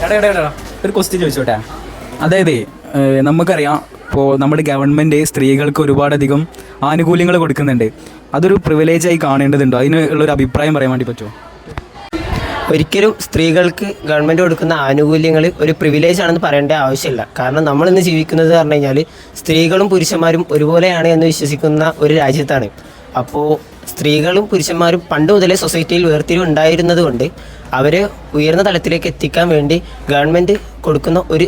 ഒരു ക്വസ്റ്റ്യൻ ചോദിച്ചോട്ടെ. അതായത് നമുക്കറിയാം ഇപ്പോൾ നമ്മുടെ ഗവൺമെൻറ് സ്ത്രീകൾക്ക് ഒരുപാടധികം ആനുകൂല്യങ്ങൾ കൊടുക്കുന്നുണ്ട്. അതൊരു പ്രിവിലേജായി കാണേണ്ടതുണ്ടോ? അതിനുള്ളൊരു അഭിപ്രായം പറയാൻ വേണ്ടി പറ്റുമോ? ഒരിക്കലും സ്ത്രീകൾക്ക് ഗവൺമെൻറ് കൊടുക്കുന്ന ആനുകൂല്യങ്ങൾ ഒരു പ്രിവിലേജ് ആണെന്ന് പറയേണ്ട ആവശ്യമില്ല. കാരണം നമ്മളിന്ന് ജീവിക്കുന്നത് പറഞ്ഞു കഴിഞ്ഞാൽ സ്ത്രീകളും പുരുഷന്മാരും ഒരുപോലെയാണ് എന്ന് വിശ്വസിക്കുന്ന ഒരു രാജ്യത്താണ്. അപ്പോൾ സ്ത്രീകളും പുരുഷന്മാരും പണ്ട് മുതലേ സൊസൈറ്റിയിൽ വേർതിരിവ് ഉണ്ടായിരുന്നത് കൊണ്ട് അവരെ ഉയർന്ന തലത്തിലേക്ക് എത്തിക്കാൻ വേണ്ടി ഗവൺമെൻറ് കൊടുക്കുന്ന ഒരു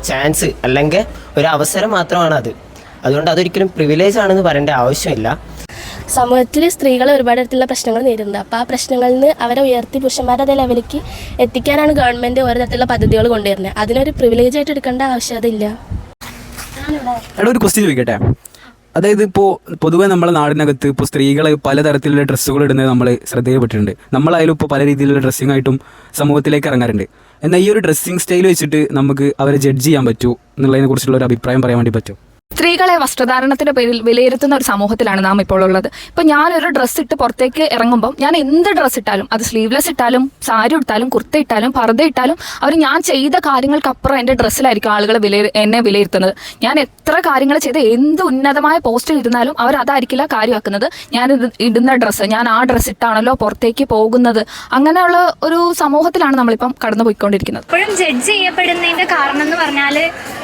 ചാൻസ് അല്ലെങ്കിൽ ഒരു അവസരം മാത്രമാണ് അത്. അതുകൊണ്ട് അതൊരിക്കലും പ്രിവിലേജ് ആണെന്ന് പറയേണ്ട ആവശ്യമില്ല. സമൂഹത്തിൽ സ്ത്രീകൾ ഒരുപാട് തരത്തിലുള്ള പ്രശ്നങ്ങൾ നേരിടുന്നുണ്ട്. അപ്പോൾ ആ പ്രശ്നങ്ങളിൽ നിന്ന് അവരെ ഉയർത്തി പുരുഷന്മാരുടെ അതേ ലെവലിലേക്ക് എത്തിക്കാനാണ് ഗവൺമെൻറ് ഓരോ തരത്തിലുള്ള പദ്ധതികൾ കൊണ്ടുവരുന്നത്. അതിനൊരു പ്രിവിലേജ് ആയിട്ട് എടുക്കേണ്ട ആവശ്യകത ഇല്ല. ഒരു ക്വസ്റ്റ്യൻ ചോദിക്കട്ടെ. അതായത് ഇപ്പോൾ പൊതുവേ നമ്മുടെ നാടിനകത്ത് ഇപ്പോൾ സ്ത്രീകൾ പലതരത്തിലുള്ള ഡ്രസ്സുകൾ ഇടുന്നത് നമ്മൾ ശ്രദ്ധയിൽപ്പെട്ടിട്ടുണ്ട്. നമ്മളായാലും ഇപ്പോൾ പല രീതിയിലുള്ള ഡ്രസ്സിങ് ആയിട്ടും സമൂഹത്തിലേക്ക് ഇറങ്ങാറുണ്ട്. എന്നാൽ ഈ ഒരു ഡ്രസ്സിങ് സ്റ്റൈൽ വെച്ചിട്ട് നമുക്ക് അവരെ ജഡ്ജ് ചെയ്യാൻ പറ്റൂ എന്നുള്ളതിനെ കുറിച്ചുള്ള ഒരു അഭിപ്രായം പറയാൻ വേണ്ടി പറ്റും? സ്ത്രീകളെ വസ്ത്രധാരണത്തിന്റെ പേരിൽ വിലയിരുത്തുന്ന ഒരു സമൂഹത്തിലാണ് നാം ഇപ്പോൾ ഉള്ളത്. ഇപ്പൊ ഞാനൊരു ഡ്രസ്സ് ഇട്ട് പുറത്തേക്ക് ഇറങ്ങുമ്പോൾ ഞാൻ എന്ത് ഡ്രസ്സ് ഇട്ടാലും, അത് സ്ലീവ്ലെസ് ഇട്ടാലും സാരി ഇട്ടാലും കുർത്ത ഇട്ടാലും പർദ്ദ ഇട്ടാലും അവർ ഞാൻ ചെയ്ത കാര്യങ്ങൾക്കപ്പുറം എൻ്റെ ഡ്രസ്സിലായിരിക്കും ആളുകൾ എന്നെ വിലയിരുത്തുന്നത്. ഞാൻ എത്ര കാര്യങ്ങൾ ചെയ്ത് എന്ത് ഉന്നതമായ പോസ്റ്റിൽ ഇരുന്നാലും അവർ അതായിരിക്കില്ല കാര്യമാക്കുന്നത്. ഞാൻ ഇടുന്ന ഡ്രസ്സ്, ഞാൻ ആ ഡ്രസ്സ് ഇട്ടാണല്ലോ പുറത്തേക്ക് പോകുന്നത്. അങ്ങനെയുള്ള ഒരു സമൂഹത്തിലാണ് നമ്മളിപ്പം കടന്നു പോയിക്കൊണ്ടിരിക്കുന്നത്. ഇപ്പോഴും ജഡ്ജ് ചെയ്യപ്പെടുന്നതിന്റെ കാരണം എന്ന് പറഞ്ഞാൽ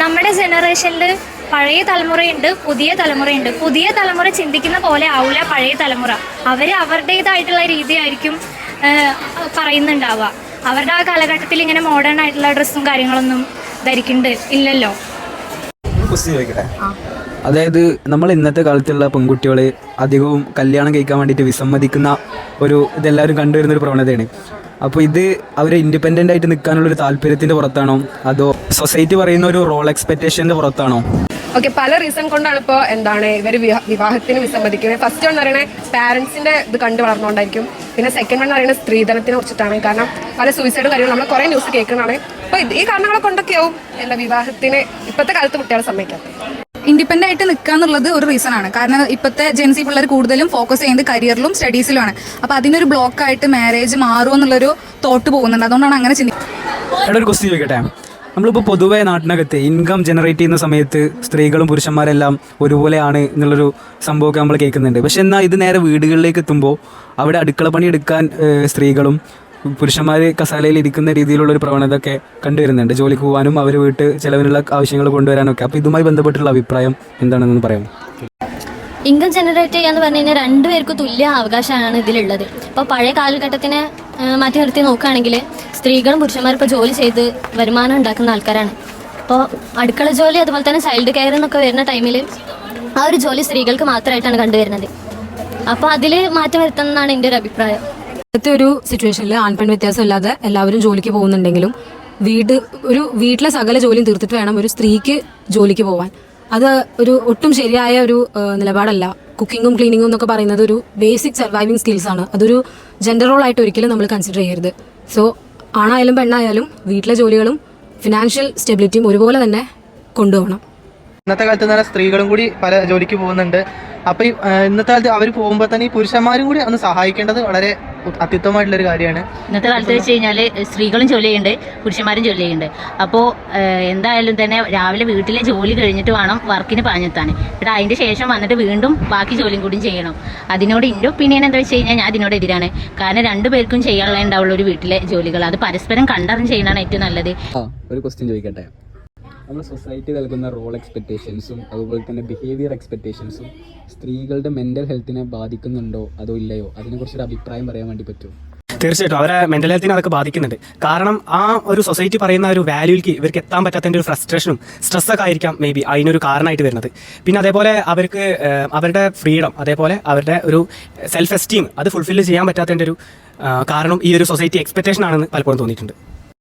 നമ്മുടെ ജനറേഷനിൽ പഴയ തലമുറയുണ്ട്, പുതിയ തലമുറയുണ്ട്. പുതിയ തലമുറ ചിന്തിക്കുന്ന പോലെ ആവില്ല പഴയ തലമുറ. അവർ അവരുടേതായിട്ടുള്ള രീതിയായിരിക്കും പറയുന്നുണ്ടാവുക. അവരുടെ ആ കാലഘട്ടത്തിൽ ഇങ്ങനെ മോഡേൺ ആയിട്ടുള്ള ഡ്രസ്സും കാര്യങ്ങളൊന്നും ധരിക്കുന്നുണ്ട് ഇല്ലല്ലോ. അതായത് നമ്മൾ ഇന്നത്തെ കാലത്തുള്ള പെൺകുട്ടികൾ അധികവും കല്യാണം കഴിക്കാൻ വേണ്ടിയിട്ട് വിസമ്മതിക്കുന്ന ഇതെല്ലാവരും കണ്ടുവരുന്നൊരു പ്രവണതയാണ്. അപ്പോൾ ഇത് അവർ ഇൻഡിപെൻഡൻ്റ് ആയിട്ട് നിൽക്കാനുള്ളൊരു താല്പര്യത്തിൻ്റെ പുറത്താണോ അതോ സൊസൈറ്റി പറയുന്ന ഒരു റോൾ എക്സ്പെക്റ്റേഷൻ്റെ പുറത്താണോ? ഓക്കെ, പല റീസൺ കൊണ്ടാണ് ഇപ്പോൾ ഇവർ വിവാഹത്തിന് വിസമ്മതിക്കുന്നത്. ഫസ്റ്റ് വൺ എന്ന് പറയുന്നത് പാരൻസിൻ്റെ ഇത് കണ്ടു വളർന്നുകൊണ്ടായിരിക്കും. പിന്നെ സെക്കൻഡ് വൺ എന്ന് പറയുന്നത് സ്ത്രീധനത്തിനെ കുറിച്ചിട്ടാണ്. കാരണം പല സൂയിസൈഡ് കാര്യങ്ങൾ നമ്മൾ കുറേ ന്യൂസ് കേൾക്കുന്നതാണ്. അപ്പോൾ ഈ കാരണങ്ങളെ കൊണ്ടൊക്കെയാവും വിവാഹത്തിന് ഇപ്പോഴത്തെ കാലത്ത് കുട്ടികളെ സമ്മതിക്കാത്തത്. ഇൻഡിപെൻഡൻ്റ് ആയിട്ട് നിൽക്കുക എന്നുള്ളത് ഒരു റീസൺ ആണ്. കാരണം ഇപ്പോഴത്തെ ജെൻസി പിള്ളേർ കൂടുതലും ഫോക്കസ് ചെയ്യുന്നത് കരിയറിലും സ്റ്റഡീസിലുമാണ്. അപ്പോൾ അതിനൊരു ബ്ലോക്കായിട്ട് മാരേജ് മാറുമോ എന്നുള്ളൊരു തോട്ട് പോകുന്നുണ്ട്. അതുകൊണ്ടാണ് അങ്ങനെ ചിന്തിക്കുന്നത്. ഒരു ക്വസ്റ്റ്യൻ ചോദിക്കട്ടെ. നമ്മളിപ്പോൾ പൊതുവേ നാട്ടിനകത്ത് ഇൻകം ജനറേറ്റ് ചെയ്യുന്ന സമയത്ത് സ്ത്രീകളും പുരുഷന്മാരെല്ലാം ഒരുപോലെയാണ് എന്നുള്ളൊരു സംഭവമൊക്കെ നമ്മൾ കേൾക്കുന്നുണ്ട്. പക്ഷെ എന്നാൽ ഇത് നേരെ വീടുകളിലേക്ക് എത്തുമ്പോൾ അവിടെ അടുക്കള പണി എടുക്കാൻ സ്ത്രീകളും പുരുഷന്മാർ കസാലയിൽ ഇരിക്കുന്ന രീതിയിലുള്ളൊരു പ്രവണതയൊക്കെ കണ്ടുവരുന്നുണ്ട്. ജോലിക്ക് പോകാനും അവർ വീട്ട് ചിലവിനുള്ള ആവശ്യങ്ങൾ കൊണ്ടുവരാനൊക്കെ. അപ്പോൾ ഇതുമായി ബന്ധപ്പെട്ടുള്ള അഭിപ്രായം എന്താണെന്ന് പറയാം? ഇൻകം ജനറേറ്റ് ചെയ്യാന്ന് പറഞ്ഞു കഴിഞ്ഞാൽ രണ്ടുപേർക്കും തുല്യ അവകാശമാണ് ഇതിലുള്ളത്. ഇപ്പോൾ പഴയ കാലഘട്ടത്തിനെ മാറ്റി നിർത്തി നോക്കുകയാണെങ്കിൽ സ്ത്രീകളും പുരുഷന്മാരും ഇപ്പോൾ ജോലി ചെയ്ത് വരുമാനം ഉണ്ടാക്കുന്ന ആൾക്കാരാണ്. അപ്പോൾ അടുക്കള ജോലി അതുപോലെ തന്നെ ചൈൽഡ് കെയർ എന്നൊക്കെ വരുന്ന ടൈമിൽ ആ ഒരു ജോലി സ്ത്രീകൾക്ക് മാത്രമായിട്ടാണ് കണ്ടുവരുന്നത്. അപ്പോൾ അതിൽ മാറ്റം വരുത്തണമെന്നാണ് എൻ്റെ ഒരു അഭിപ്രായം. ഇപ്പോഴത്തെ ഒരു സിറ്റുവേഷനിൽ ആൺപെൺ വ്യത്യാസം ഇല്ലാതെ എല്ലാവരും ജോലിക്ക് പോകുന്നുണ്ടെങ്കിലും വീട്ടിലെ സകല ജോലിയും തീർത്തിട്ട് വേണം ഒരു സ്ത്രീക്ക് ജോലിക്ക് പോകാൻ. അത് ഒരു ഒട്ടും ശരിയായ ഒരു നിലപാടല്ല. കുക്കിങ്ങും ക്ലീനിങ്ങും എന്നൊക്കെ പറയുന്നത് ഒരു ബേസിക് സർവൈവിങ് സ്കിൽസ് ആണ്. അതൊരു ജെൻഡർ റോൾ ആയിട്ട് ഒരിക്കലും നമ്മൾ കൺസിഡർ ചെയ്യരുത്. സോ ആണായാലും പെണ്ണായാലും വീട്ടിലെ ജോലികളും ഫിനാൻഷ്യൽ സ്റ്റെബിലിറ്റിയും ഒരുപോലെ തന്നെ കൊണ്ടുപോകണം. ഇന്നത്തെ കാലത്ത് തന്നെ സ്ത്രീകളും കൂടി പല ജോലിക്ക് പോകുന്നുണ്ട്. അപ്പോൾ ഈ ഇന്നത്തെ കാലത്ത് അവർ പോകുമ്പോൾ തന്നെ ഈ പുരുഷന്മാരും കൂടി ഒന്ന് സഹായിക്കേണ്ടത് വളരെ അത്യുത്തമമായിട്ടുള്ളൊരു കാര്യമാണ്. ഇന്നത്തെ കാലത്ത് വെച്ച് കഴിഞ്ഞാൽ സ്ത്രീകളും ജോലി ചെയ്യുന്നുണ്ട്, പുരുഷന്മാരും ജോലി ചെയ്യുന്നുണ്ട്. അപ്പോൾ എന്തായാലും തന്നെ രാവിലെ വീട്ടിലെ ജോലി കഴിഞ്ഞിട്ട് വേണം വർക്കിന് പാഞ്ഞെത്താൻ. ഇവിടെ അതിൻ്റെ ശേഷം വന്നിട്ട് വീണ്ടും ബാക്കി ജോലിയും കൂടി ചെയ്യണം. അതിനോട് എൻ്റെ ഒപ്പീനിയൻ എന്താ വെച്ച് കഴിഞ്ഞാൽ ഞാൻ അതിനോട് എതിരാണ്. കാരണം രണ്ടുപേർക്കും ചെയ്യാനുള്ള ഉണ്ടാവുള്ള ഒരു വീട്ടിലെ ജോലികൾ അത് പരസ്പരം കണ്ടറിഞ്ഞ് ചെയ്യണതാണ് ഏറ്റവും നല്ലത്. ഒരു ക്വസ്റ്റ്യൻ ചോദിക്കട്ടെ. നമ്മൾ സൊസൈറ്റി നൽകുന്ന റോൾ എക്സ്പെക്റ്റേഷൻസും അതുപോലെ തന്നെ ബിഹേവിയർ എക്സ്പെക്റ്റേഷൻസും സ്ത്രീകളുടെ മെൻ്റൽ ഹെൽത്തിനെ ബാധിക്കുന്നുണ്ടോ അതോ ഇല്ലയോ? അതിനെക്കുറിച്ചൊരു അഭിപ്രായം പറയാൻ വേണ്ടി പറ്റുമോ? തീർച്ചയായിട്ടും അവരെ മെൻ്റൽ ഹെൽത്തിനെ അതൊക്കെ ബാധിക്കുന്നുണ്ട്. കാരണം ആ ഒരു സൊസൈറ്റി പറയുന്ന ഒരു വാല്യൂക്ക് ഇവർക്ക് എത്താൻ പറ്റാത്തതിൻ്റെ ഒരു ഫ്രസ്ട്രേഷനും സ്ട്രെസ്സൊക്കെ ആയിരിക്കാം മേ ബി അതിനൊരു കാരണമായിട്ട് വരുന്നത്. പിന്നെ അതേപോലെ അവർക്ക് അവരുടെ ഫ്രീഡം അതേപോലെ അവരുടെ ഒരു സെൽഫ് എസ്റ്റീം അത് ഫുൾഫിൽ ചെയ്യാൻ പറ്റാത്തതിൻ്റെ ഒരു കാരണം ഈ ഒരു സൊസൈറ്റി എക്സ്പെക്റ്റേഷൻ ആണെന്ന് പലപ്പോഴും തോന്നിയിട്ടുണ്ട്.